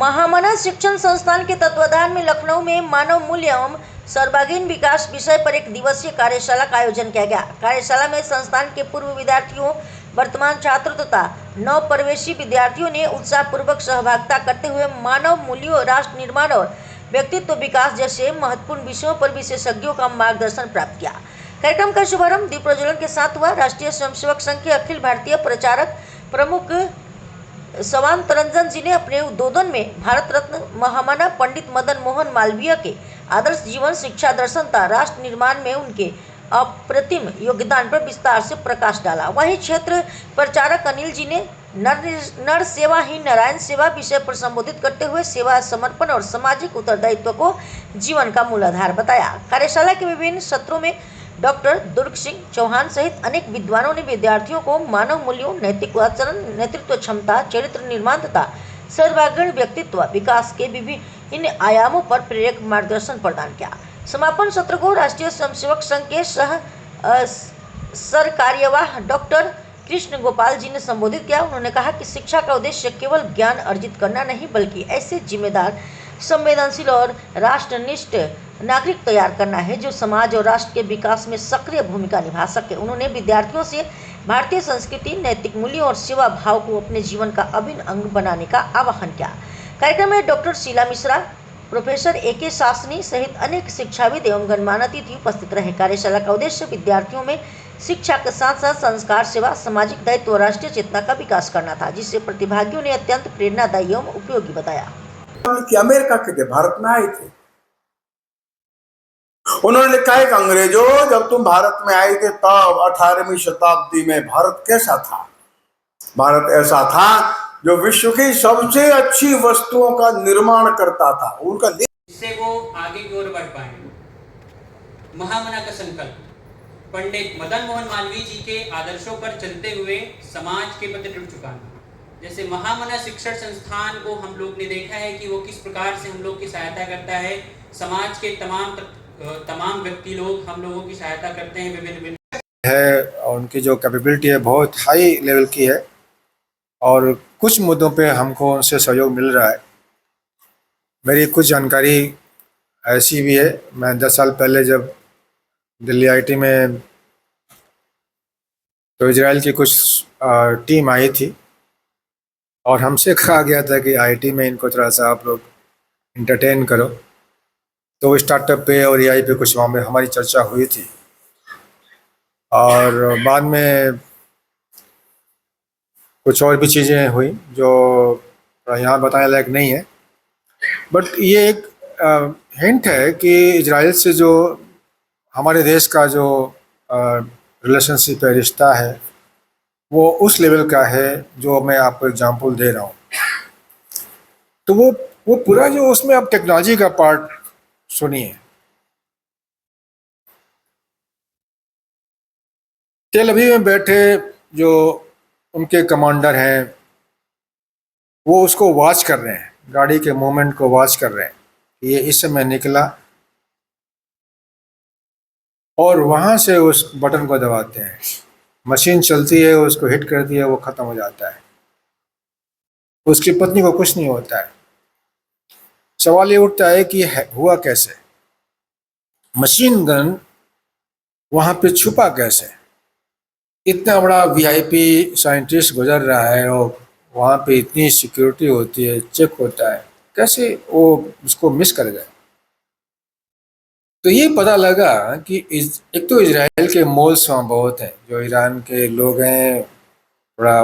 महामना शिक्षण संस्थान के तत्वाधान में लखनऊ में मानव मूल्य एवं सर्वांगीण विकास विषय पर एक दिवसीय कार्यशाला का आयोजन किया गया। कार्यशाला में संस्थान के पूर्व विद्यार्थियों, वर्तमान छात्रों तथा नव प्रवेशी विद्यार्थियों ने उत्साहपूर्वक सहभागिता करते हुए मानव मूल्यों, राष्ट्र निर्माण और व्यक्तित्व विकास जैसे महत्वपूर्ण विषयों पर विशेषज्ञों का मार्गदर्शन प्राप्त किया। कार्यक्रम का शुभारंभ दीप प्रज्वलन के साथ हुआ। राष्ट्रीय स्वयंसेवक संघ के अखिल भारतीय प्रचारक प्रमुख स्वांत रंजन जी ने अपने उद्बोधन में भारत रत्न महामना पंडित मदन मोहन मालवीय के आदर्श जीवन, शिक्षा, दर्शन तथा राष्ट्र निर्माण में उनके अप्रतिम योगदान पर विस्तार से प्रकाश डाला। वहीं क्षेत्र प्रचारक अनिल जी ने नर सेवा ही नारायण सेवा विषय पर संबोधित करते हुए सेवा, समर्पण और सामाजिक उत्तरदायित्व को जीवन का मूल आधार बताया। कार्यशाला के विभिन्न सत्रों में डॉक्टर दुर्ग सिंह चौहान सहित अनेक विद्वानों ने विद्यार्थियों को मानव मूल्यों, नैतिक आचरण, नेतृत्व क्षमता, चरित्र निर्माण तथा सर्वांगीण व्यक्तित्व विकास के विभिन्न आयामों पर प्रेरक मार्गदर्शन प्रदान किया। समापन सत्र को राष्ट्रीय स्वयंसेवक संघ के सरकार्यवाह डॉक्टर कृष्ण गोपाल जी ने संबोधित किया। उन्होंने कहा कि शिक्षा का उद्देश्य केवल ज्ञान अर्जित करना नहीं, बल्कि ऐसे जिम्मेदार, संवेदनशील और राष्ट्रनिष्ठ नागरिक तैयार करना है जो समाज और राष्ट्र के विकास में सक्रिय भूमिका निभा सके। उन्होंने विद्यार्थियों से भारतीय संस्कृति, नैतिक मूल्यों और सेवा भाव को अपने जीवन का अभिन्न अंग बनाने का आह्वान किया। कार्यक्रम में doctor Sheela Mishra, professor AK Shasni सहित अनेक शिक्षाविद एवं गणमान्य अतिथि उपस्थित रहे। कार्यशाला का उद्देश्य विद्यार्थियों में शिक्षा के साथ साथ संस्कार, सेवा, सामाजिक दायित्व और राष्ट्रीय चेतना का विकास करना था, जिसे प्रतिभागियों ने अत्यंत प्रेरणादायी एवं उपयोगी बताया। अमेरिका के थे, भारत में आए थे। उन्होंने लिखा है कि अंग्रेजों, जब तुम भारत में आए थे तब 18वीं शताब्दी में भारत कैसा था? भारत ऐसा था जो विश्व की सबसे अच्छी वस्तुओं का निर्माण करता था। उनका इससे वो आगे की ओर बढ़ पाए। महामना का संकल्प पंडित मदन मोहन मालवीय जी के आदर्शों पर चलते हुए समाज के प्रति जुड़ चुका है। जैसे महामना शिक्षण संस्थान को हम लोग ने देखा है कि वो किस प्रकार से हम लोग की सहायता करता है। समाज के तमाम व्यक्ति लोग हम लोगों की सहायता करते हैं। विभिन्न है और उनकी जो कैपेबिलिटी है बहुत हाई लेवल की है और कुछ मुद्दों पे हमको उनसे सहयोग मिल रहा है। मेरी कुछ जानकारी ऐसी भी है, मैं 10 साल पहले जब दिल्ली IIT में, तो इजराइल की कुछ टीम आई थी और हमसे कहा गया था कि IIT में इनको थोड़ा सा आप लोग इंटरटेन करो। तो स्टार्टअप पे और AI पे कुछ वहाँ में हमारी चर्चा हुई थी और बाद में कुछ और भी चीज़ें हुई जो यहाँ बताने लायक नहीं है। बट ये एक हिंट है कि इजराइल से जो हमारे देश का जो रिलेशनशिप है, रिश्ता है, वो उस लेवल का है जो मैं आपको एग्जांपल दे रहा हूँ। तो वो पूरा जो उसमें आप टेक्नोलॉजी का पार्ट सुनिए। तेल अवीव में बैठे जो उनके कमांडर हैं वो उसको वॉच कर रहे हैं, गाड़ी के मूवमेंट को वॉच कर रहे हैं, ये इस समय निकला और वहाँ से उस बटन को दबाते हैं, मशीन चलती है, उसको हिट करती है, वो ख़त्म हो जाता है। उसकी पत्नी को कुछ नहीं होता है। सवाल ये उठता है कि हुआ कैसे? मशीन गन वहाँ पे छुपा कैसे? इतना बड़ा VIP साइंटिस्ट गुजर रहा है और वहाँ पे इतनी सिक्योरिटी होती है, चेक होता है, कैसे वो उसको मिस कर गए? तो ये पता लगा कि एक तो इजराइल के मॉल्स वहाँ बहुत हैं, जो ईरान के लोग हैं, थोड़ा